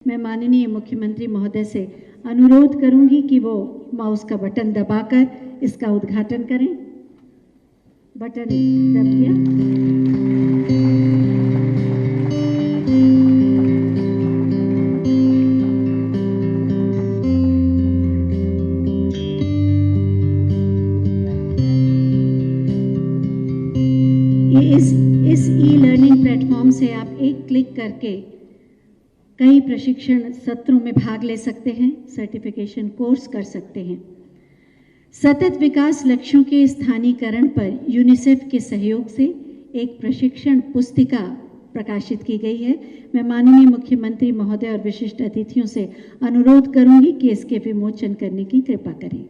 मैं माननीय मुख्यमंत्री महोदय से अनुरोध करूंगी कि वो माउस का बटन दबाकर इसका उद्घाटन करें। बटन दब गया। इस ई लर्निंग प्लेटफॉर्म से आप एक क्लिक करके कई प्रशिक्षण सत्रों में भाग ले सकते हैं, सर्टिफिकेशन कोर्स कर सकते हैं। सतत विकास लक्ष्यों के स्थानीयकरण पर यूनिसेफ के सहयोग से एक प्रशिक्षण पुस्तिका प्रकाशित की गई है। मैं माननीय मुख्यमंत्री महोदय और विशिष्ट अतिथियों से अनुरोध करूंगी कि इसके विमोचन करने की कृपा करें।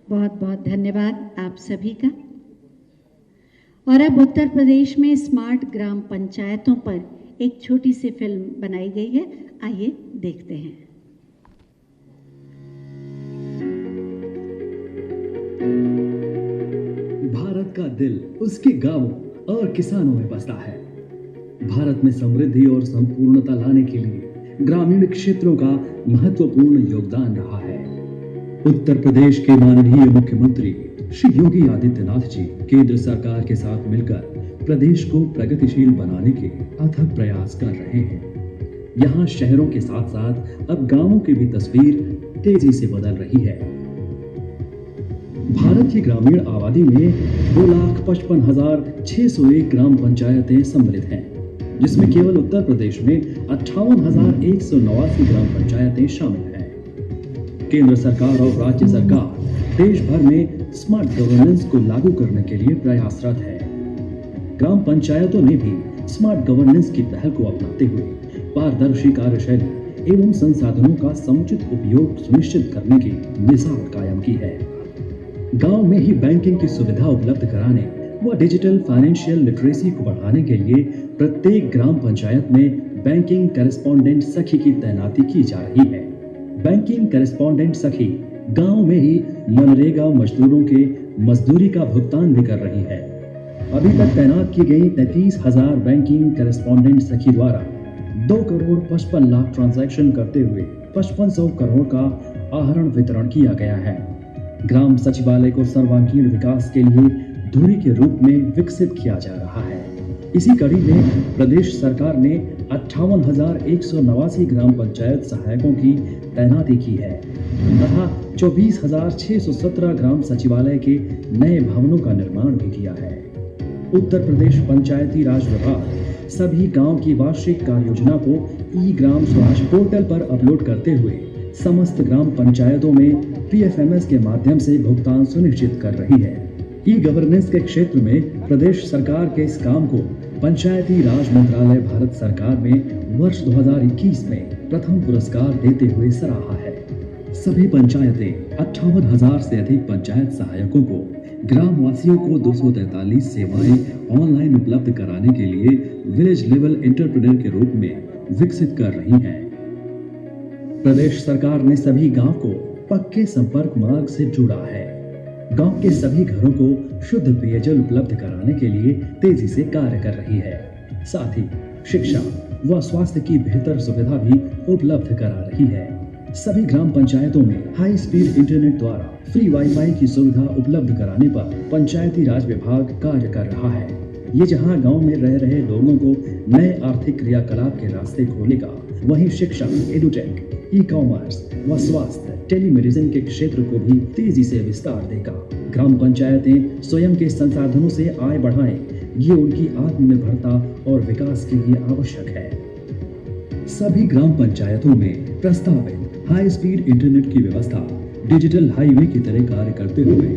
बहुत बहुत धन्यवाद आप सभी का। और अब उत्तर प्रदेश में स्मार्ट ग्राम पंचायतों पर एक छोटी सी फिल्म बनाई गई है, आइए देखते हैं। भारत का दिल उसके गांवों और किसानों में बसता है। भारत में समृद्धि और संपूर्णता लाने के लिए ग्रामीण क्षेत्रों का महत्वपूर्ण योगदान रहा है। उत्तर प्रदेश के माननीय मुख्यमंत्री श्री योगी आदित्यनाथ जी केंद्र सरकार के साथ मिलकर प्रदेश को प्रगतिशील बनाने के अथक प्रयास कर रहे हैं। यहाँ शहरों के साथ साथ अब गांवों की भी तस्वीर तेजी से बदल रही है। भारत की ग्रामीण आबादी में 2,55,601 ग्राम पंचायतें सम्मिलित हैं, जिसमें केवल उत्तर प्रदेश में 58,189 ग्राम पंचायतें शामिल हैं। केंद्र सरकार और राज्य सरकार देश भर में स्मार्ट गवर्नेंस को लागू करने के लिए प्रयासरत है। ग्राम पंचायतों ने भी स्मार्ट गवर्नेंस की पहल को अपनाते हुए पारदर्शी कार्यशैली एवं संसाधनों का समुचित उपयोग सुनिश्चित करने की मिसाल कायम की है। गांव में ही बैंकिंग की सुविधा उपलब्ध कराने व डिजिटल फाइनेंशियल लिटरेसी को बढ़ाने के लिए प्रत्येक ग्राम पंचायत में बैंकिंग करेस्पॉन्डेंट सखी की तैनाती की जा रही है। बैंकिंग करेस्पॉन्डेंट सखी गांव में ही मनरेगा मजदूरों के मजदूरी का भुगतान भी कर रही है। अभी तक तैनात की गई 33,000 बैंकिंग करेस्पॉन्डेंट सखी द्वारा 2,55,00,000 ट्रांजैक्शन करते हुए 5500 करोड़ का आहरण वितरण किया गया है। ग्राम सचिवालय को सर्वांगीण विकास के लिए धुरी के रूप में विकसित किया जा रहा है। इसी कड़ी में प्रदेश सरकार ने 58,189 ग्राम पंचायत सहायकों की तैनाती की है तथा 24,617 ग्राम सचिवालय के नए भवनों का निर्माण भी किया है। उत्तर प्रदेश पंचायती राज विभाग सभी गांव की वार्षिक कार्य योजना को ई ग्राम स्वराज पोर्टल पर अपलोड करते हुए समस्त ग्राम पंचायतों में PFMS के माध्यम से भुगतान सुनिश्चित कर रही है। ई गवर्नेंस के क्षेत्र में प्रदेश सरकार के इस काम को पंचायती राज मंत्रालय भारत सरकार में वर्ष 2021 में प्रथम पुरस्कार देते हुए सराहा है। सभी पंचायतें 58,000 से अधिक पंचायत सहायकों को ग्राम वासियों को 243 सेवाएं ऑनलाइन उपलब्ध कराने के लिए विलेज लेवल एंटरप्रेन्योर के रूप में विकसित कर रही हैं। प्रदेश सरकार ने सभी गांव को पक्के संपर्क मार्ग से जोड़ा है। गांव के सभी घरों को शुद्ध पेयजल उपलब्ध कराने के लिए तेजी से कार्य कर रही है। साथ ही शिक्षा व स्वास्थ्य की बेहतर सुविधा भी उपलब्ध करा रही है। सभी ग्राम पंचायतों में हाई स्पीड इंटरनेट द्वारा फ्री वाईफाई की सुविधा उपलब्ध कराने पर पंचायती राज विभाग कार्य कर रहा है। ये जहां गांव में रह रहे लोगों को नए आर्थिक क्रियाकलाप के रास्ते खोलेगा, वहीं शिक्षा, एडुटेक, ई-कॉमर्स व स्वास्थ्य, टेलीमेडिसिन के क्षेत्र को भी तेजी से विस्तार देगा। ग्राम पंचायतें स्वयं के संसाधनों से आय बढ़ाएं, ये उनकी आत्मनिर्भरता और विकास के लिए आवश्यक है। सभी ग्राम पंचायतों में प्रस्तावित हाई स्पीड इंटरनेट की व्यवस्था डिजिटल हाईवे की तरह कार्य करते हुए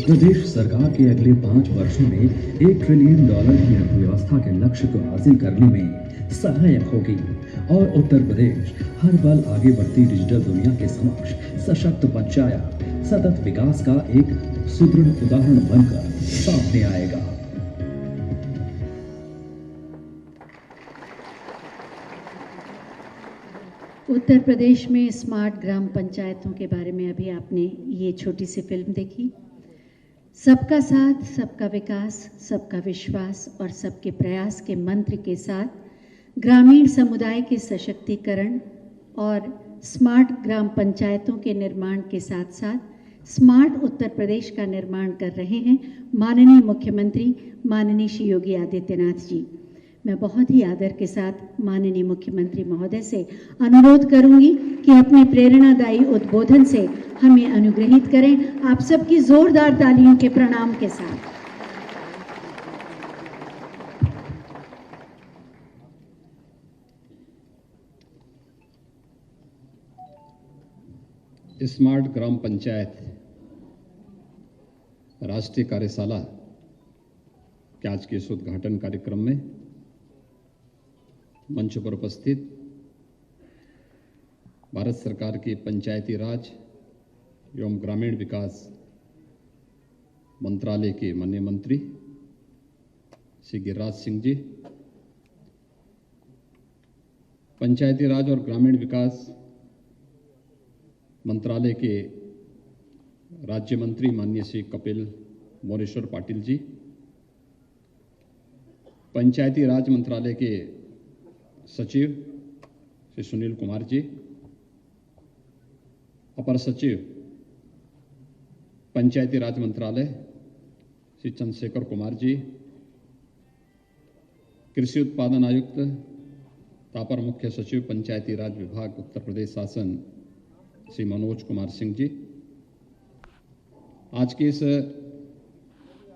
प्रदेश सरकार के अगले 5 वर्षों में $1 ट्रिलियन की अर्थव्यवस्था के लक्ष्य को हासिल करने में सहायक होगी और उत्तर प्रदेश हर पल आगे बढ़ती डिजिटल दुनिया के समक्ष सशक्त पंचायत सतत विकास का एक सुदृढ़ उदाहरण बनकर सामने आएगा। उत्तर प्रदेश में स्मार्ट ग्राम पंचायतों के बारे में अभी आपने ये छोटी सी फिल्म देखी। सबका साथ, सबका विकास, सबका विश्वास और सबके प्रयास के मंत्र के साथ ग्रामीण समुदाय के सशक्तिकरण और स्मार्ट ग्राम पंचायतों के निर्माण के साथ साथ स्मार्ट उत्तर प्रदेश का निर्माण कर रहे हैं माननीय मुख्यमंत्री माननीय श्री योगी आदित्यनाथ जी। मैं बहुत ही आदर के साथ माननीय मुख्यमंत्री महोदय से अनुरोध करूंगी कि अपने प्रेरणादायी उद्बोधन से हमें अनुग्रहित करें। आप सबकी जोरदार तालियों के प्रणाम के साथ। स्मार्ट ग्राम पंचायत राष्ट्रीय कार्यशाला के आज के इस उद्घाटन कार्यक्रम में मंच पर उपस्थित भारत सरकार के पंचायती राज एवं ग्रामीण विकास मंत्रालय के माननीय मंत्री श्री गिरिराज सिंह जी, पंचायती राज और ग्रामीण विकास मंत्रालय के राज्य मंत्री माननीय श्री कपिल मोरेश्वर पाटिल जी, पंचायती राज मंत्रालय के सचिव श्री सुनील कुमार जी, अपर सचिव पंचायती राज मंत्रालय श्री चंद्रशेखर कुमार जी, कृषि उत्पादन आयुक्त अपर मुख्य सचिव पंचायती राज विभाग उत्तर प्रदेश शासन श्री मनोज कुमार सिंह जी, आज के इस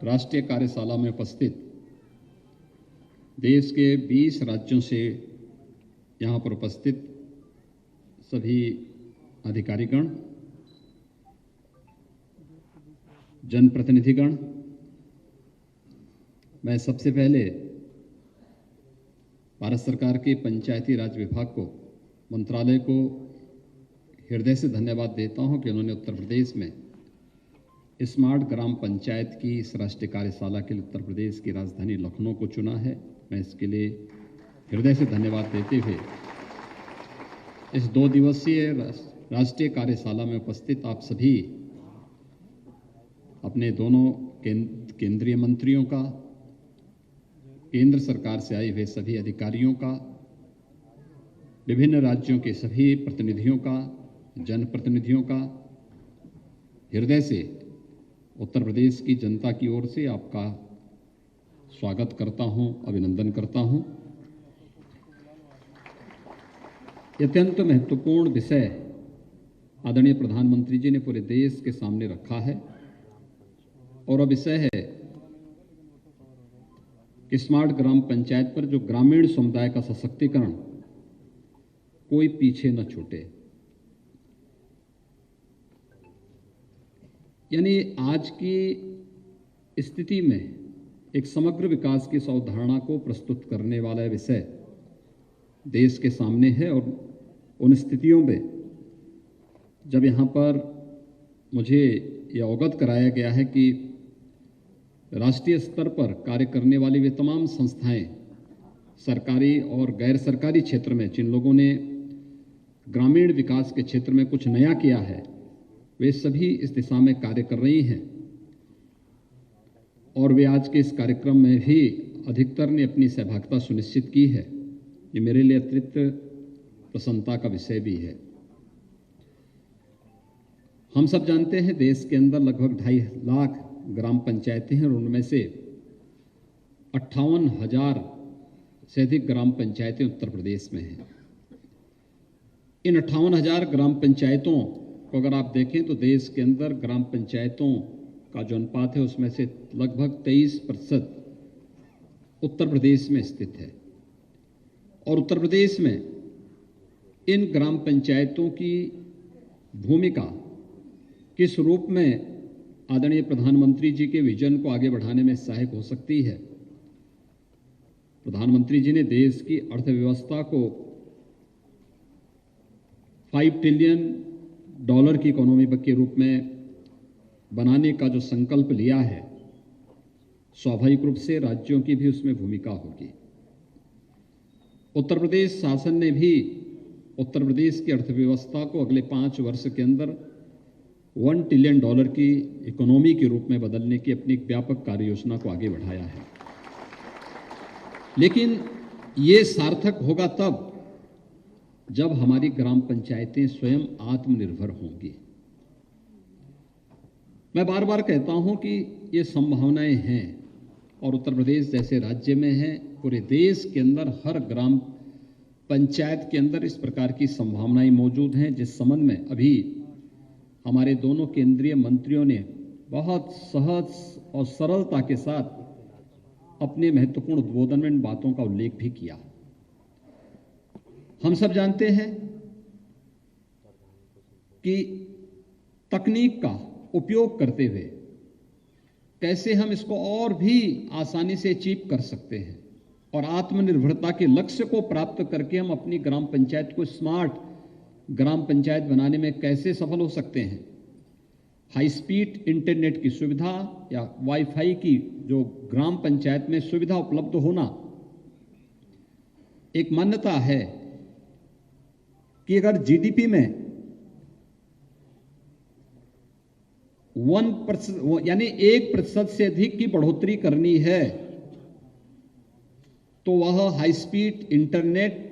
राष्ट्रीय कार्यशाला में उपस्थित देश के 20 राज्यों से यहाँ पर उपस्थित सभी अधिकारीगण, जनप्रतिनिधिगण, मैं सबसे पहले भारत सरकार के पंचायती राज विभाग को, मंत्रालय को हृदय से धन्यवाद देता हूं कि उन्होंने उत्तर प्रदेश में स्मार्ट ग्राम पंचायत की इस राष्ट्रीय कार्यशाला के लिए उत्तर प्रदेश की राजधानी लखनऊ को चुना है। मैं इसके लिए हृदय से धन्यवाद देते हुए इस 2 दिवसीय राष्ट्रीय कार्यशाला में उपस्थित आप सभी अपने दोनों केंद्रीय मंत्रियों का, केंद्र सरकार से आए हुए सभी अधिकारियों का, विभिन्न राज्यों के सभी प्रतिनिधियों का, जनप्रतिनिधियों का हृदय से उत्तर प्रदेश की जनता की ओर से आपका स्वागत करता हूं, अभिनंदन करता हूं। अत्यंत महत्वपूर्ण विषय आदरणीय प्रधानमंत्री जी ने पूरे देश के सामने रखा है और वह विषय है कि स्मार्ट ग्राम पंचायत पर जो ग्रामीण समुदाय का सशक्तिकरण, कोई पीछे न छूटे। यानी आज की स्थिति में एक समग्र विकास की इस अवधारणा को प्रस्तुत करने वाला विषय देश के सामने है और उन स्थितियों में जब यहाँ पर मुझे यह अवगत कराया गया है कि राष्ट्रीय स्तर पर कार्य करने वाली वे तमाम संस्थाएं, सरकारी और गैर सरकारी क्षेत्र में जिन लोगों ने ग्रामीण विकास के क्षेत्र में कुछ नया किया है, वे सभी इस दिशा में कार्य कर रही हैं और वे आज के इस कार्यक्रम में भी अधिकतर ने अपनी सहभागिता सुनिश्चित की है। ये मेरे लिए अतिरिक्त प्रसन्नता का विषय भी है। हम सब जानते हैं देश के अंदर लगभग 2.5 लाख ग्राम पंचायतें हैं और उनमें से 58,000 से अधिक ग्राम पंचायतें उत्तर प्रदेश में हैं। इन 58,000 ग्राम पंचायतों को अगर आप देखें तो देश के अंदर ग्राम पंचायतों का जो अनुपात है उसमें से लगभग 23% उत्तर प्रदेश में स्थित है और उत्तर प्रदेश में इन ग्राम पंचायतों की भूमिका किस रूप में आदरणीय प्रधानमंत्री जी के विजन को आगे बढ़ाने में सहायक हो सकती है। प्रधानमंत्री जी ने देश की अर्थव्यवस्था को $5 ट्रिलियन की इकोनॉमी के रूप में बनाने का जो संकल्प लिया है, स्वाभाविक रूप से राज्यों की भी उसमें भूमिका होगी। उत्तर प्रदेश शासन ने भी उत्तर प्रदेश की अर्थव्यवस्था को अगले 5 वर्ष के अंदर $1 ट्रिलियन की इकोनॉमी के रूप में बदलने की अपनी एक व्यापक कार्य योजना को आगे बढ़ाया है। लेकिन ये सार्थक होगा तब जब हमारी ग्राम पंचायतें स्वयं आत्मनिर्भर होंगी। मैं बार बार कहता हूं कि ये संभावनाएं हैं और उत्तर प्रदेश जैसे राज्य में है, पूरे देश के अंदर हर ग्राम पंचायत के अंदर इस प्रकार की संभावनाएं मौजूद हैं, जिस संबंध में अभी हमारे दोनों केंद्रीय मंत्रियों ने बहुत सहज और सरलता के साथ अपने महत्वपूर्ण उद्बोधन में इन बातों का उल्लेख भी किया। हम सब जानते हैं कि तकनीक का उपयोग करते हुए कैसे हम इसको और भी आसानी से अचीव कर सकते हैं और आत्मनिर्भरता के लक्ष्य को प्राप्त करके हम अपनी ग्राम पंचायत को स्मार्ट ग्राम पंचायत बनाने में कैसे सफल हो सकते हैं। हाई स्पीड इंटरनेट की सुविधा या वाईफाई की जो ग्राम पंचायत में सुविधा उपलब्ध होना, एक मान्यता है कि अगर जीडीपी में 1% यानी 1% से अधिक की बढ़ोतरी करनी है तो वह हाई स्पीड इंटरनेट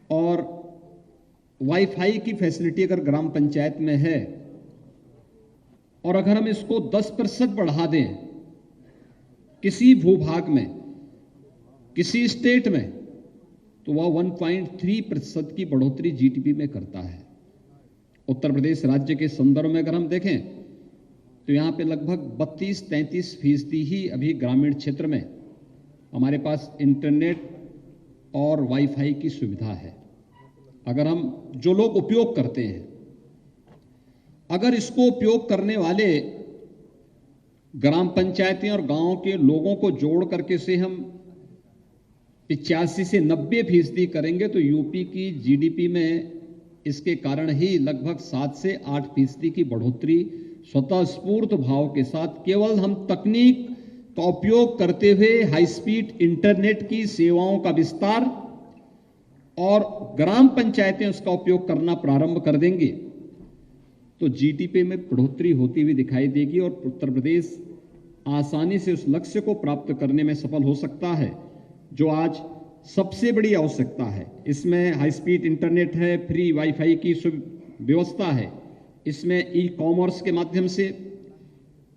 और वाईफाई की फैसिलिटी अगर ग्राम पंचायत में है और अगर हम इसको 10% बढ़ा दें किसी भूभाग में, किसी स्टेट में, तो वह 1.3% की बढ़ोतरी जीडीपी में करता है। उत्तर प्रदेश राज्य के संदर्भ में अगर हम देखें तो यहां पे लगभग 32-33% ही अभी ग्रामीण क्षेत्र में हमारे पास इंटरनेट और वाईफाई की सुविधा है। अगर हम जो लोग उपयोग करते हैं, अगर इसको उपयोग करने वाले ग्राम पंचायतें और गांव के लोगों को जोड़ करके से हम 85 से 90% करेंगे तो यूपी की जीडीपी में इसके कारण ही लगभग 7 से 8% की बढ़ोतरी स्वतः स्फूर्त भाव के साथ केवल हम तकनीक का उपयोग करते हुए हाई स्पीड इंटरनेट की सेवाओं का विस्तार और ग्राम पंचायतें उसका उपयोग करना प्रारंभ कर देंगे तो जीडीपी में बढ़ोतरी होती हुई दिखाई देगी और उत्तर प्रदेश आसानी से उस लक्ष्य को प्राप्त करने में सफल हो सकता है जो आज सबसे बड़ी आवश्यकता है। इसमें हाई स्पीड इंटरनेट है, फ्री वाईफाई की व्यवस्था है, इसमें ई कॉमर्स के माध्यम से,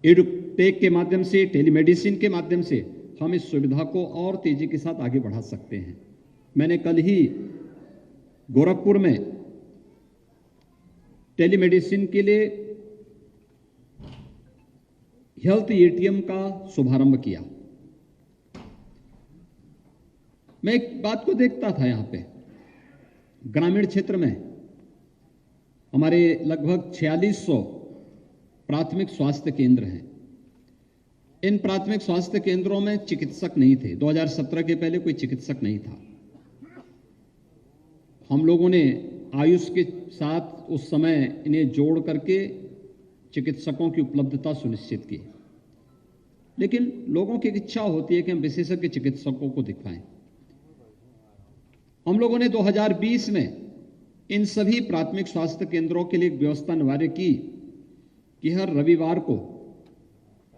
एडुटेक के माध्यम से, टेलीमेडिसिन के माध्यम से हम इस सुविधा को और तेजी के साथ आगे बढ़ा सकते हैं। मैंने कल ही गोरखपुर में टेलीमेडिसिन के लिए हेल्थ एटीएम का शुभारंभ किया। मैं एक बात को देखता था, यहां पे ग्रामीण क्षेत्र में हमारे लगभग 4600 प्राथमिक स्वास्थ्य केंद्र हैं। इन प्राथमिक स्वास्थ्य केंद्रों में चिकित्सक नहीं थे। 2017 के पहले कोई चिकित्सक नहीं था। हम लोगों ने आयुष के साथ उस समय इन्हें जोड़ करके चिकित्सकों की उपलब्धता सुनिश्चित की, लेकिन लोगों की इच्छा होती है कि हम विशेषज्ञ चिकित्सकों को दिखवाएं। हम लोगों ने 2020 में इन सभी प्राथमिक स्वास्थ्य केंद्रों के लिए एक व्यवस्था अनिवार्य की कि हर रविवार को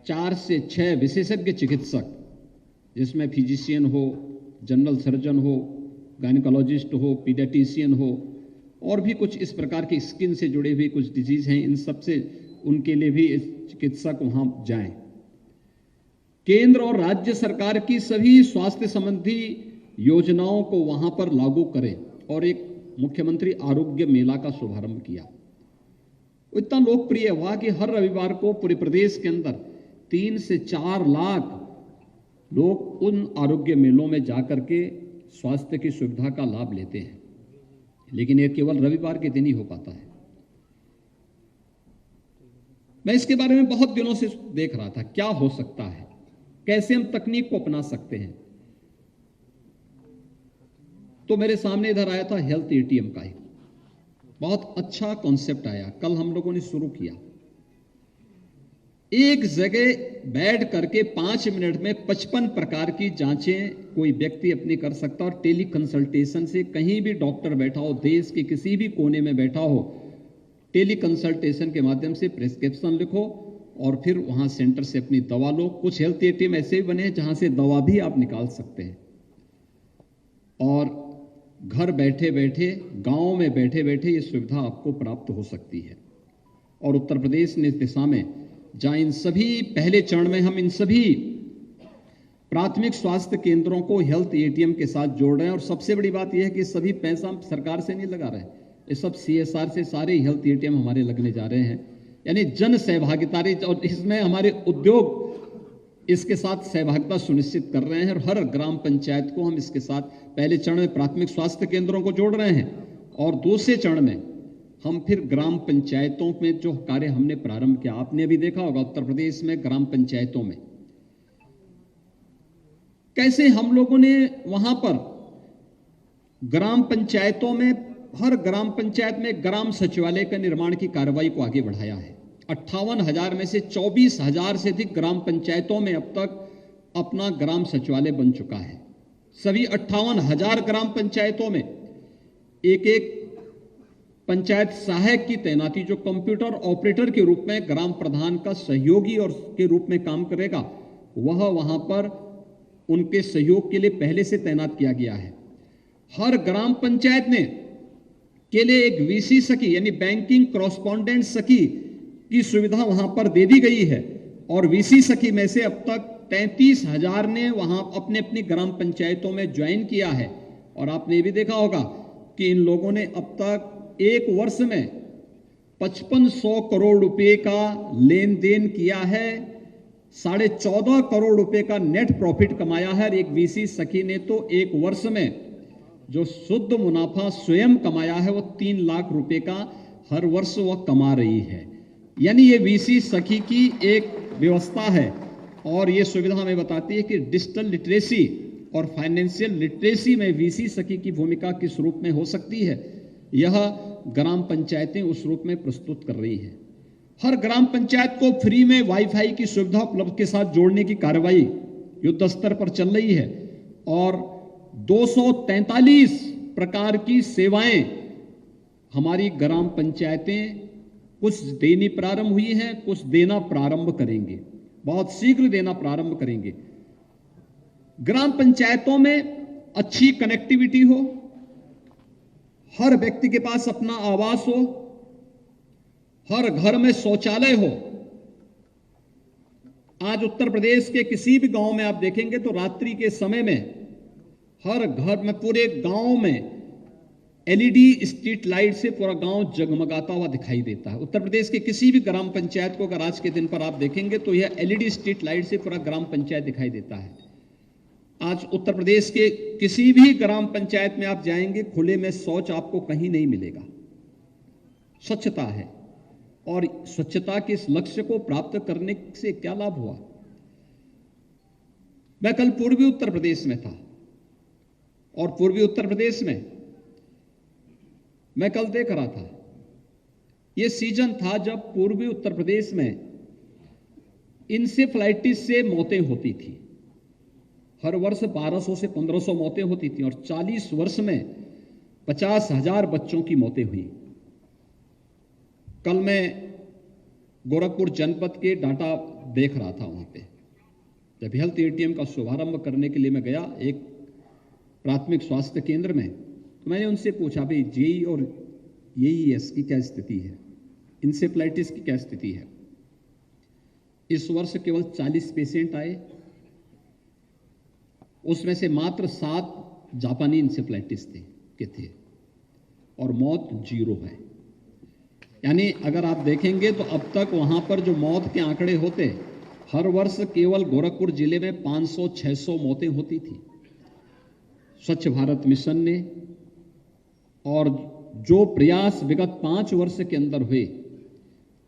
4 से 6 विशेषज्ञ चिकित्सक, जिसमें फिजिशियन हो, जनरल सर्जन हो, गायनिकोलॉजिस्ट हो, पीडियाट्रिशियन हो और भी कुछ इस प्रकार की स्किन से जुड़े हुए कुछ डिजीज हैं, इन सब से उनके लिए भी चिकित्सक वहां जाएं। केंद्र और राज्य सरकार की सभी स्वास्थ्य संबंधी योजनाओं को वहां पर लागू करें और एक मुख्यमंत्री आरोग्य मेला का शुभारंभ किया। इतना लोकप्रिय हुआ कि हर रविवार को पूरे प्रदेश के अंदर 3 से 4 लाख लोग उन आरोग्य मेलों में जाकर के स्वास्थ्य की सुविधा का लाभ लेते हैं, लेकिन यह केवल रविवार के दिन ही हो पाता है। मैं इसके बारे में बहुत दिनों से देख रहा था क्या हो सकता है, कैसे हम तकनीक को अपना सकते हैं। तो मेरे सामने इधर आया था हेल्थ एटीएम का ही। बहुत अच्छा कॉन्सेप्ट आया। कल हम लोगों ने शुरू किया, एक जगह बैठ करके 5 मिनट में 55 प्रकार की जांचें कोई व्यक्ति अपनी कर सकता, और टेली कंसल्टेशन से कहीं भी डॉक्टर बैठा हो, देश के किसी भी कोने में बैठा हो, टेली कंसल्टेशन के माध्यम से प्रिस्क्रिप्शन लिखो और फिर वहां सेंटर से अपनी दवा लो। कुछ हेल्थ एटीएम ऐसे भी बने हैं जहां से दवा भी आप निकाल सकते हैं, और घर बैठे बैठे, गांव में बैठे बैठे ये सुविधा आपको प्राप्त हो सकती है। और उत्तर प्रदेश ने इस दिशा में, जहां इन सभी पहले चरण में हम इन सभी प्राथमिक स्वास्थ्य केंद्रों को हेल्थ एटीएम के साथ जोड़ रहे हैं, और सबसे बड़ी बात यह है कि सभी पैसा सरकार से नहीं लगा रहे हैं, ये सब CSR से सारे हेल्थ एटीएम हमारे लगने जा रहे हैं, यानी जन सहभागिता, और इसमें हमारे उद्योग इसके साथ सहभागिता सुनिश्चित कर रहे हैं। और हर ग्राम पंचायत को हम इसके साथ पहले चरण में प्राथमिक स्वास्थ्य केंद्रों को जोड़ रहे हैं, और दूसरे चरण में हम फिर ग्राम पंचायतों में जो कार्य हमने प्रारंभ किया, आपने अभी देखा होगा उत्तर प्रदेश में ग्राम पंचायतों में कैसे हम लोगों ने वहां पर ग्राम पंचायतों में, हर ग्राम पंचायत में ग्राम सचिवालय का निर्माण की कार्रवाई को आगे बढ़ाया है। 58,000 में से 24,000 से अधिक ग्राम पंचायतों में अब तक अपना ग्राम सचिवालय बन चुका है। सभी 58,000 ग्राम पंचायतों में एक एक पंचायत सहायक की तैनाती, जो कंप्यूटर ऑपरेटर के रूप में ग्राम प्रधान का सहयोगी और के रूप में काम करेगा, वह वहां पर उनके सहयोग के लिए पहले से तैनात किया गया है। हर ग्राम पंचायत ने के लिए एक VC सखी यानी बैंकिंग कॉरेस्पॉन्डेंट सखी की सुविधा वहां पर दे दी गई है, और VC सखी में से अब तक 33,000 ने वहां अपने अपनी ग्राम पंचायतों में ज्वाइन किया है। और आपने ये भी देखा होगा कि इन लोगों ने अब तक एक वर्ष में 5500 करोड़ रुपए का लेन देन किया है, 14.5 करोड़ रुपए का नेट प्रॉफिट कमाया है। और एक VC सखी ने तो एक वर्ष में जो शुद्ध मुनाफा स्वयं कमाया है वो 3 लाख रुपए का हर वर्ष वह कमा रही है। यानी ये VC सखी की एक व्यवस्था है, और ये सुविधा हमें बताती है कि डिजिटल लिटरेसी और फाइनेंशियल लिटरेसी में VC सखी की भूमिका किस रूप में हो सकती है, यह ग्राम पंचायतें उस रूप में प्रस्तुत कर रही हैं। हर ग्राम पंचायत को फ्री में वाईफाई की सुविधा उपलब्ध के साथ जोड़ने की कार्रवाई युद्ध स्तर पर चल रही है, और 243 प्रकार की सेवाएं हमारी ग्राम पंचायतें कुछ देनी प्रारंभ हुई हैं, कुछ देना प्रारंभ करेंगे, बहुत शीघ्र देना प्रारंभ करेंगे। ग्राम पंचायतों में अच्छी कनेक्टिविटी हो, हर व्यक्ति के पास अपना आवास हो, हर घर में शौचालय हो। आज उत्तर प्रदेश के किसी भी गांव में आप देखेंगे तो रात्रि के समय में हर घर में, पूरे गांव में LED स्ट्रीट लाइट से पूरा गांव जगमगाता हुआ दिखाई देता है। उत्तर प्रदेश के किसी भी ग्राम पंचायत को अगर आज के दिन पर आप देखेंगे तो यह LED स्ट्रीट लाइट से पूरा ग्राम पंचायत दिखाई देता है। आज उत्तर प्रदेश के किसी भी ग्राम पंचायत में आप जाएंगे, खुले में शौच आपको कहीं नहीं मिलेगा। स्वच्छता है, और स्वच्छता के इस लक्ष्य को प्राप्त करने से क्या लाभ हुआ। मैं कल पूर्वी उत्तर प्रदेश में था, और पूर्वी उत्तर प्रदेश में मैं कल देख रहा था, यह सीजन था जब पूर्वी उत्तर प्रदेश में इंसेफ्लाइटिस से मौतें होती थी। हर वर्ष 1200 से 1500 मौतें होती थी, और 40 वर्ष में 50,000 बच्चों की मौतें हुई। कल मैं गोरखपुर जनपद के डाटा देख रहा था। वहां पे जब हेल्थ एटीएम का शुभारंभ करने के लिए मैं गया एक प्राथमिक स्वास्थ्य केंद्र में, तो मैंने उनसे पूछा, भाई जेई और AES की क्या स्थिति है, इंसेफ्लाइटिस की क्या स्थिति है। इस वर्ष केवल 40 पेशेंट आए, उसमें से मात्र 7 जापानी इंसेफ्लाइटिस थे, और मौत 0 है। यानी अगर आप देखेंगे तो अब तक वहां पर जो मौत के आंकड़े होते, हर वर्ष केवल गोरखपुर जिले में 500-600 मौतें होती थी। स्वच्छ भारत मिशन ने और जो प्रयास विगत 5 वर्ष के अंदर हुए,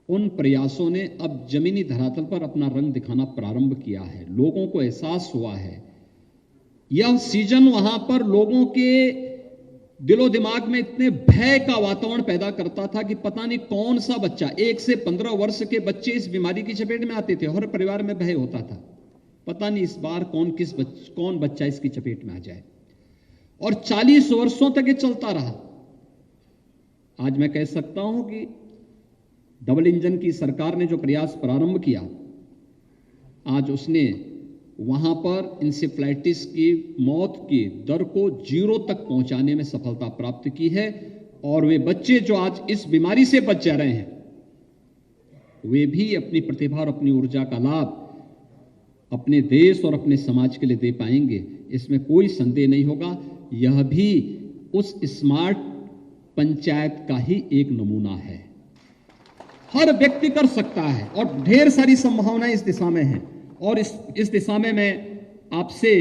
उन प्रयासों ने अब जमीनी धरातल पर अपना रंग दिखाना प्रारंभ किया है। लोगों को एहसास हुआ है, यह सीजन वहां पर लोगों के दिलो दिमाग में इतने भय का वातावरण पैदा करता था कि पता नहीं कौन सा बच्चा, 1 से 15 वर्ष के बच्चे इस बीमारी की चपेट में आते थे। हर परिवार में भय होता था, पता नहीं इस बार कौन बच्चा इसकी चपेट में आ जाए। और 40 वर्षों तक ये चलता रहा। आज मैं कह सकता हूं कि डबल इंजन की सरकार ने जो प्रयास प्रारंभ किया, आज उसने वहां पर इंसेफ्लाइटिस की मौत की दर को 0 तक पहुंचाने में सफलता प्राप्त की है। और वे बच्चे जो आज इस बीमारी से बच जा रहे हैं, वे भी अपनी प्रतिभा और अपनी ऊर्जा का लाभ अपने देश और अपने समाज के लिए दे पाएंगे, इसमें कोई संदेह नहीं होगा। यह भी उस स्मार्ट पंचायत का ही एक नमूना है। हर व्यक्ति कर सकता है और ढेर सारी संभावनाएं इस दिशा में हैं। और इस दिशा में मैं आपसे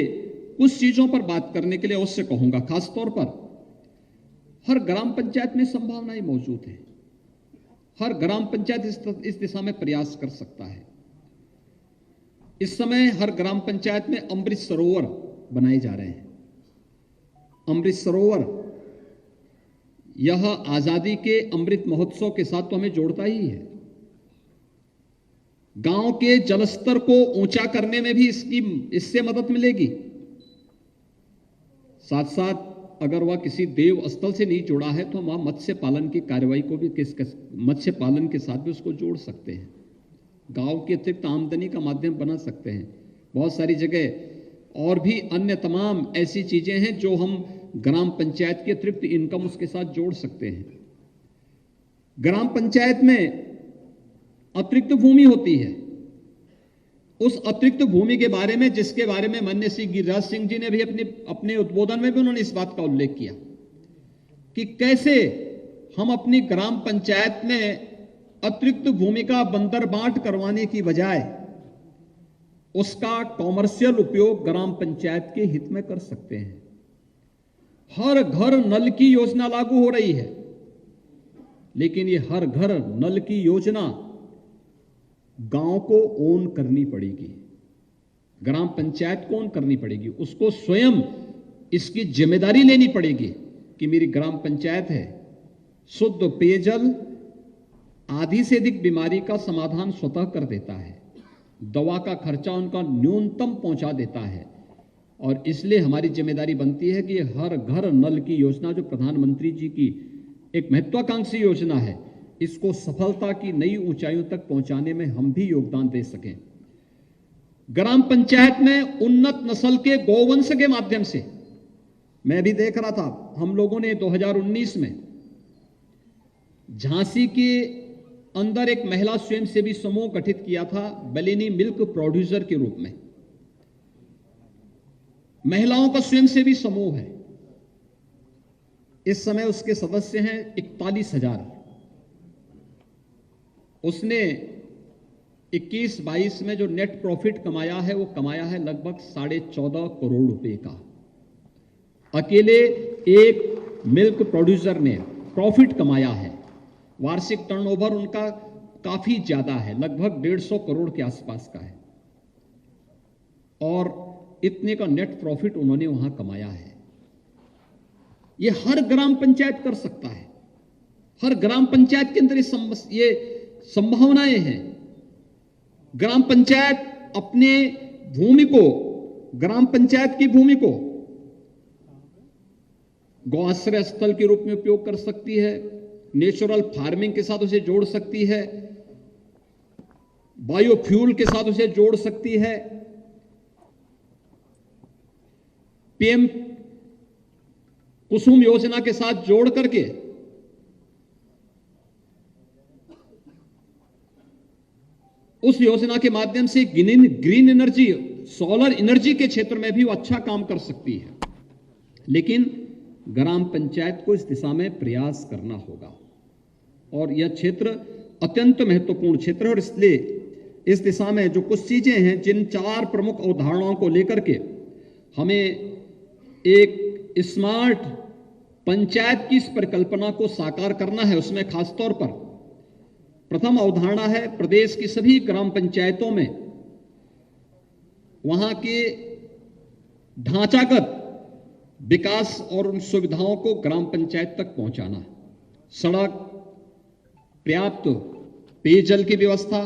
कुछ चीजों पर बात करने के लिए अवश्य कहूंगा। खासतौर पर हर ग्राम पंचायत में संभावनाएं मौजूद हैं। हर ग्राम पंचायत इस दिशा में प्रयास कर सकता है। इस समय हर ग्राम पंचायत में अमृत सरोवर बनाए जा रहे हैं। अमृत सरोवर यह आजादी के अमृत महोत्सव के साथ तो हमें जोड़ता ही है। गांव के जलस्तर को ऊंचा करने में भी इससे मदद मिलेगी। साथ साथ अगर वह किसी देव स्थल से नहीं जुड़ा है तो वह मत्स्य पालन की कार्रवाई को भी मत्स्य पालन के साथ भी उसको जोड़ सकते हैं। गांव के अतिरिक्त आमदनी का माध्यम बना सकते हैं। बहुत सारी जगह और भी अन्य तमाम ऐसी चीजें हैं जो हम ग्राम पंचायत की अतिरिक्त इनकम उसके साथ जोड़ सकते हैं। ग्राम पंचायत में अतिरिक्त भूमि होती है। उस अतिरिक्त भूमि के बारे में, जिसके बारे में माननीय श्री गिरिराज सिंह जी ने भी अपने उद्बोधन में भी उन्होंने इस बात का उल्लेख किया कि कैसे हम अपनी ग्राम पंचायत में अतिरिक्त भूमि का बंदरबांट करवाने की बजाय उसका कॉमर्शियल उपयोग ग्राम पंचायत के हित में कर सकते हैं। हर घर नल की योजना लागू हो रही है, लेकिन ये हर घर नल की योजना गांव को ओन करनी पड़ेगी, ग्राम पंचायत को ओन करनी पड़ेगी। उसको स्वयं इसकी जिम्मेदारी लेनी पड़ेगी कि मेरी ग्राम पंचायत है, शुद्ध पेयजल आधी से अधिक बीमारी का समाधान स्वतः कर देता है, दवा का खर्चा उनका न्यूनतम पहुंचा देता है। और इसलिए हमारी जिम्मेदारी बनती है कि हर घर नल की योजना जो प्रधानमंत्री जी की एक महत्वाकांक्षी योजना है, इसको सफलता की नई ऊंचाइयों तक पहुंचाने में हम भी योगदान दे सकें। ग्राम पंचायत में उन्नत नस्ल के गौवंश के माध्यम से मैं भी देख रहा था, हम लोगों ने 2019 में झांसी के अंदर एक महिला स्वयंसेवी समूह गठित किया था, बेलिनी मिल्क प्रोड्यूसर के रूप में। महिलाओं का स्वयंसेवी समूह है। इस समय उसके सदस्य हैं 41,000। उसने 21-22 में जो नेट प्रॉफिट कमाया है वो कमाया है लगभग 14.5 करोड़ रुपए का। अकेले एक मिल्क प्रोड्यूसर ने प्रॉफिट कमाया है। वार्षिक टर्नओवर उनका काफी ज्यादा है, लगभग 150 करोड़ के आसपास का है, और इतने का नेट प्रॉफिट उन्होंने वहां कमाया है। ये हर ग्राम पंचायत कर सकता है। हर ग्राम पंचायत के अंदर ये संभावनाएं हैं। ग्राम पंचायत अपने भूमि को, ग्राम पंचायत की भूमि को गौआश्रय स्थल के रूप में उपयोग कर सकती है, नेचुरल फार्मिंग के साथ उसे जोड़ सकती है, बायोफ्यूल के साथ उसे जोड़ सकती है, पीएम कुसुम योजना के साथ जोड़ करके उस योजना के माध्यम से ग्रीन एनर्जी, सोलर एनर्जी के क्षेत्र में भी वो अच्छा काम कर सकती है। लेकिन ग्राम पंचायत को इस दिशा में प्रयास करना होगा, और यह क्षेत्र अत्यंत महत्वपूर्ण क्षेत्र है। और इसलिए इस दिशा में जो कुछ चीजें हैं, जिन 4 प्रमुख अवधारणाओं को लेकर के हमें एक स्मार्ट पंचायत की इस परिकल्पना को साकार करना है, उसमें खासतौर पर प्रथम अवधारणा है प्रदेश की सभी ग्राम पंचायतों में वहां के ढांचागत विकास और उन सुविधाओं को ग्राम पंचायत तक पहुंचाना, सड़क, पर्याप्त पेयजल की व्यवस्था,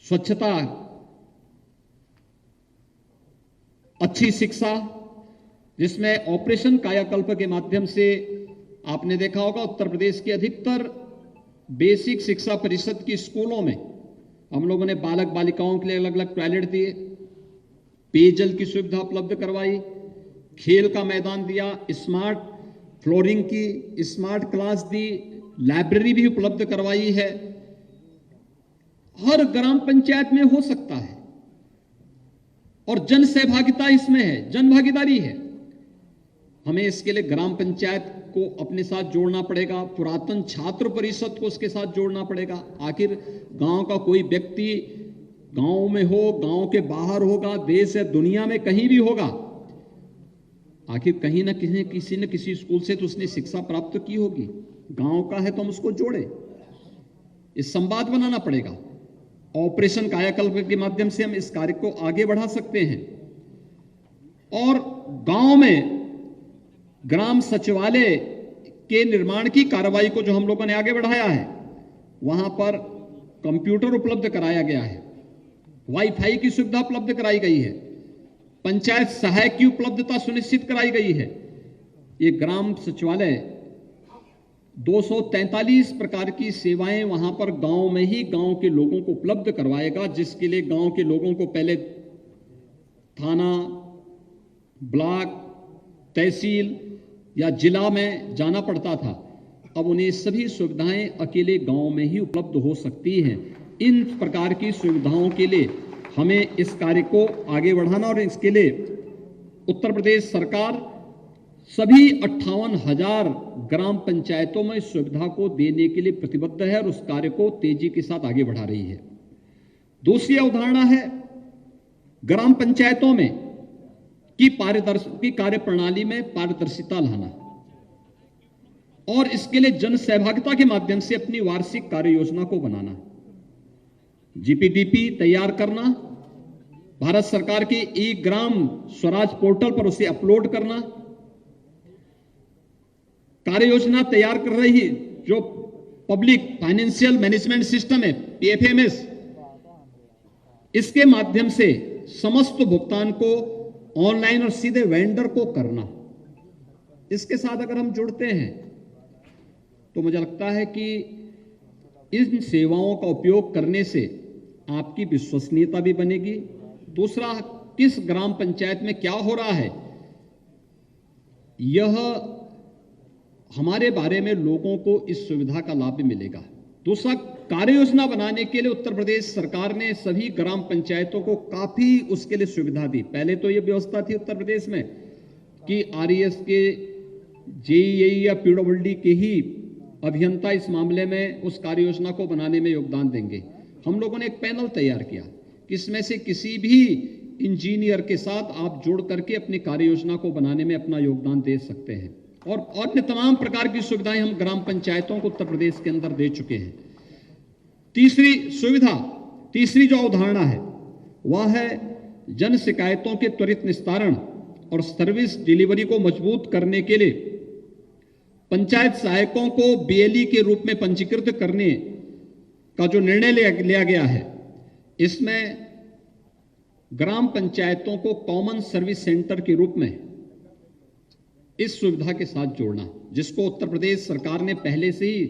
स्वच्छता, अच्छी शिक्षा, जिसमें ऑपरेशन कायाकल्प के माध्यम से आपने देखा होगा उत्तर प्रदेश की अधिकतर बेसिक शिक्षा परिषद की स्कूलों में हम लोगों ने बालक बालिकाओं के लिए अलग अलग टॉयलेट दिए, पेयजल की सुविधा उपलब्ध करवाई, खेल का मैदान दिया, स्मार्ट फ्लोरिंग की, स्मार्ट क्लास दी, लाइब्रेरी भी उपलब्ध करवाई है। हर ग्राम पंचायत में हो सकता है और जन सहभागिता इसमें है, जन भागीदारी है। हमें इसके लिए ग्राम पंचायत को अपने साथ जोड़ना पड़ेगा, पुरातन छात्र परिषद को उसके साथ जोड़ना पड़ेगा। आखिर गांव का कोई व्यक्ति गांव में हो, गांव के बाहर होगा, देश या दुनिया में कहीं भी होगा, आखिर कहीं ना किसी न किसी स्कूल से तो उसने शिक्षा प्राप्त की होगी। गांव का है तो हम उसको जोड़े, इस संवाद बनाना पड़ेगा। ऑपरेशन कायाकल्प के माध्यम से हम इस कार्य को आगे बढ़ा सकते हैं और गांव में ग्राम सचिवालय के निर्माण की कार्रवाई को जो हम लोगों ने आगे बढ़ाया है, वहां पर कंप्यूटर उपलब्ध कराया गया है, वाईफाई की सुविधा उपलब्ध कराई गई है, पंचायत सहायक की उपलब्धता सुनिश्चित कराई गई है। ये ग्राम सचिवालय 243 प्रकार की सेवाएं वहां पर गांव में ही गांव के लोगों को उपलब्ध करवाएगा, जिसके लिए गांव के लोगों को पहले थाना, ब्लॉक, तहसील या जिला में जाना पड़ता था। अब उन्हें सभी सुविधाएं अकेले गांव में ही उपलब्ध हो सकती हैं। इन प्रकार की सुविधाओं के लिए हमें इस कार्य को आगे बढ़ाना और इसके लिए उत्तर प्रदेश सरकार सभी 58,000 ग्राम पंचायतों में इस सुविधा को देने के लिए प्रतिबद्ध है और उस कार्य को तेजी के साथ आगे बढ़ा रही है। दूसरी अवधारणा है ग्राम पंचायतों में की कार्य प्रणाली में पारदर्शिता लाना और इसके लिए जन सहभागिता के माध्यम से अपनी वार्षिक कार्य योजना को बनाना, जीपीडीपी तैयार करना, भारत सरकार के ई ग्राम स्वराज पोर्टल पर उसे अपलोड करना, कार्य योजना तैयार कर रही जो पब्लिक फाइनेंशियल मैनेजमेंट सिस्टम है पीएफएमएस, इसके माध्यम से समस्त भुगतान को ऑनलाइन और सीधे वेंडर को करना। इसके साथ अगर हम जुड़ते हैं तो मुझे लगता है कि इन सेवाओं का उपयोग करने से आपकी विश्वसनीयता भी बनेगी। दूसरा, किस ग्राम पंचायत में क्या हो रहा है यह हमारे बारे में लोगों को इस सुविधा का लाभ भी मिलेगा। दूसरा, कार्य योजना बनाने के लिए उत्तर प्रदेश सरकार ने सभी ग्राम पंचायतों को काफी उसके लिए सुविधा दी। पहले तो यह व्यवस्था थी उत्तर प्रदेश में कि आरईएस के, जेईई या पीडब्ल्यूडी के ही अभियंता इस मामले में उस कार्य योजना को बनाने में योगदान देंगे। हम लोगों ने एक पैनल तैयार किया कि इसमें से किसी भी इंजीनियर के साथ आप जोड़ करके अपनी कार्य योजना को बनाने में अपना योगदान दे सकते हैं और अन्य तमाम प्रकार की सुविधाएं हम ग्राम पंचायतों को उत्तर प्रदेश के अंदर दे चुके हैं। तीसरी जो अवधारणा है वह है जन शिकायतों के त्वरित निस्तारण और सर्विस डिलीवरी को मजबूत करने के लिए पंचायत सहायकों को बीएलई के रूप में पंजीकृत करने का जो निर्णय लिया गया है, इसमें ग्राम पंचायतों को कॉमन सर्विस सेंटर के रूप में इस सुविधा के साथ जोड़ना, जिसको उत्तर प्रदेश सरकार ने पहले से ही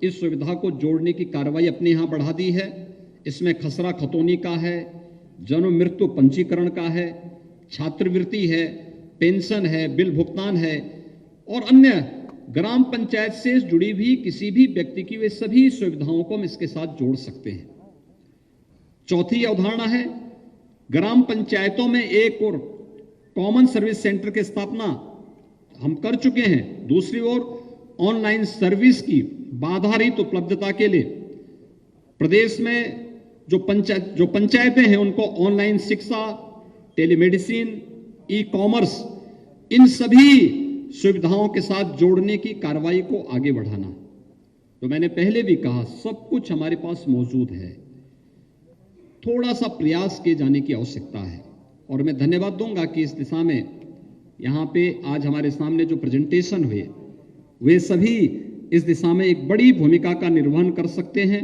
इस सुविधा को जोड़ने की कार्रवाई अपने यहां बढ़ा दी है। इसमें खसरा खतौनी का है, जन्म मृत्यु पंजीकरण का है, छात्रवृत्ति है, पेंशन है, बिल भुगतान है और अन्य ग्राम पंचायत से जुड़ी भी किसी भी व्यक्ति की वे सभी सुविधाओं को हम इसके साथ जोड़ सकते हैं। चौथी अवधारणा है ग्राम पंचायतों में एक और कॉमन सर्विस सेंटर की स्थापना हम कर चुके हैं। दूसरी ओर ऑनलाइन सर्विस की बाधारहित उपलब्धता के लिए प्रदेश में जो पंचायतें हैं उनको ऑनलाइन शिक्षा, टेलीमेडिसिन, ई कॉमर्स, इन सभी सुविधाओं के साथ जोड़ने की कार्रवाई को आगे बढ़ाना। तो मैंने पहले भी कहा, सब कुछ हमारे पास मौजूद है, थोड़ा सा प्रयास किए जाने की आवश्यकता है और मैं धन्यवाद दूंगा कि इस दिशा में यहाँ पे आज हमारे सामने जो प्रेजेंटेशन हुए वे सभी इस दिशा में एक बड़ी भूमिका का निर्वहन कर सकते हैं।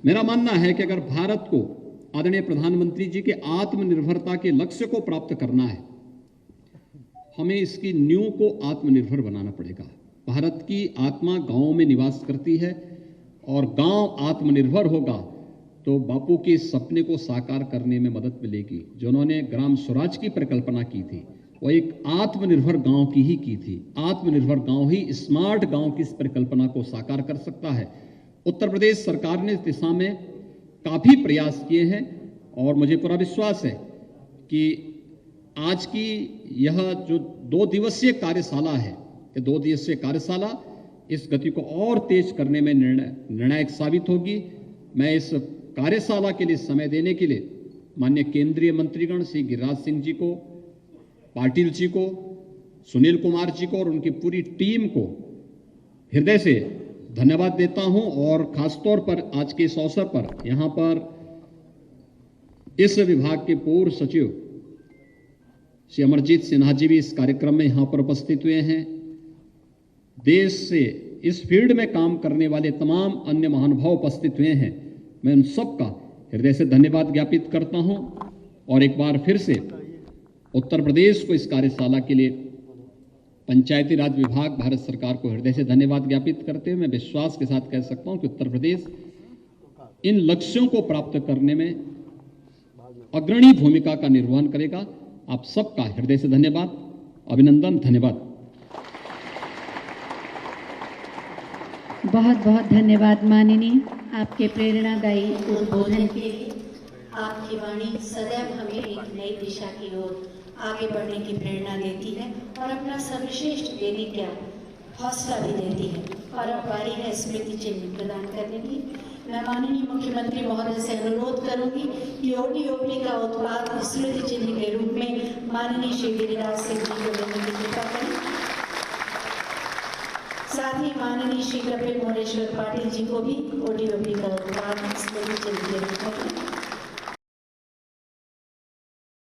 मेरा मानना है कि अगर भारत को आदरणीय प्रधानमंत्री जी के आत्मनिर्भरता के लक्ष्य को प्राप्त करना है, हमें इसकी नींव को आत्मनिर्भर बनाना पड़ेगा। भारत की आत्मा गांव में निवास करती है और गांव आत्मनिर्भर होगा तो बापू के सपने को साकार करने में मदद मिलेगी। जो उन्होंने ग्राम स्वराज की परिकल्पना की थी वो एक आत्मनिर्भर गांव की ही की थी। आत्मनिर्भर गांव ही स्मार्ट गांव की इस परिकल्पना को साकार कर सकता है। उत्तर प्रदेश सरकार ने इस दिशा में काफी प्रयास किए हैं और मुझे पूरा विश्वास है कि आज की यह जो 2 दिवसीय कार्यशाला है, ये 2 दिवसीय कार्यशाला इस गति को और तेज करने में निर्णायक साबित होगी। मैं इस कार्यशाला के लिए समय देने के लिए माननीय केंद्रीय मंत्रीगण श्री गिरिराज सिंह जी को, पाटिल जी को, सुनील कुमार जी को और उनकी पूरी टीम को हृदय से धन्यवाद देता हूं और खासतौर पर आज के इस अवसर पर यहां पर इस विभाग के पूर्व सचिव श्री अमरजीत सिन्हा जी भी इस कार्यक्रम में यहां पर उपस्थित हुए हैं। देश से इस फील्ड में काम करने वाले तमाम अन्य महानुभाव उपस्थित हुए हैं। मैं उन सबका हृदय से धन्यवाद ज्ञापित करता हूं और एक बार फिर से उत्तर प्रदेश को इस कार्यशाला के लिए पंचायती राज विभाग भारत सरकार को हृदय से धन्यवाद ज्ञापित करते हुए मैं विश्वास के साथ कह सकता हूं कि उत्तर प्रदेश इन लक्ष्यों को प्राप्त करने में अग्रणी भूमिका का निर्वहन करेगा। आप सबका हृदय से धन्यवाद, अभिनंदन, धन्यवाद। बहुत बहुत धन्यवाद माननीय, आपके प्रेरणादायी उद्बोधन के लिए। आपकी वाणी सदैव हमें एक नई दिशा की ओर आगे बढ़ने की प्रेरणा देती है और अपना सर्वश्रेष्ठ देने का हौसला भी देती है। और अब बारी है स्मृति चिन्ह प्रदान करने की। मैं माननीय मुख्यमंत्री महोदय से अनुरोध करूंगी कि ओटीओपी का उत्पाद स्मृति चिन्ह के रूप में माननीय श्री गिरिराज सिंह जी को देने की कृपा करें। साथ ही माननीय श्री कपिल मोरेश्वर पाटिल जी को भी ओटीओपी का उत्पाद स्मृति चिन्ह